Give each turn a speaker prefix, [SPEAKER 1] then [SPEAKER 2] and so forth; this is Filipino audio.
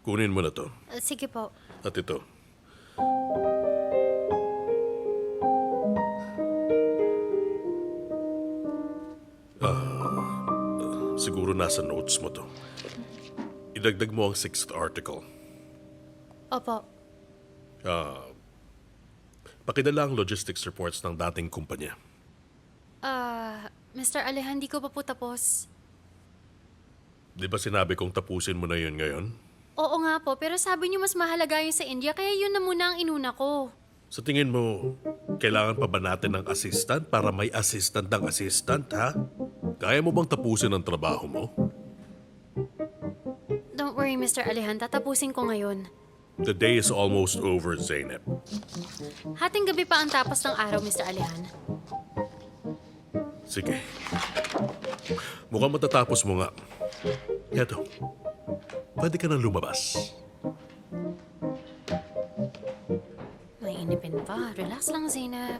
[SPEAKER 1] Kunin mo na to.
[SPEAKER 2] Sige po.
[SPEAKER 1] At ito. Siguro nasa notes mo to. Idagdag mo ang 6th article.
[SPEAKER 2] Opo.
[SPEAKER 1] Pakidala ang logistics reports ng dating kumpanya.
[SPEAKER 2] Mr. Alehan, di ko pa po tapos.
[SPEAKER 1] Di ba sinabi kong tapusin mo na yun ngayon?
[SPEAKER 2] Oo nga po, pero sabi niyo mas mahalaga yung sa India, kaya yun na muna ang inuna ko.
[SPEAKER 1] Sa tingin mo, kailangan pa ba natin ng assistant para may assistant ng assistant, ha? Kaya mo bang tapusin ang trabaho mo?
[SPEAKER 2] Don't worry, Mr. Alehan, tatapusin ko ngayon.
[SPEAKER 1] The day is almost over, Zainab.
[SPEAKER 2] Hating gabi pa ang tapos ng araw, Mr. Alehan.
[SPEAKER 1] Sige. Mukhang matatapos mo nga. Eto, pwede ka nang lumabas.
[SPEAKER 2] Mainipin pa. Relax lang, Zainab.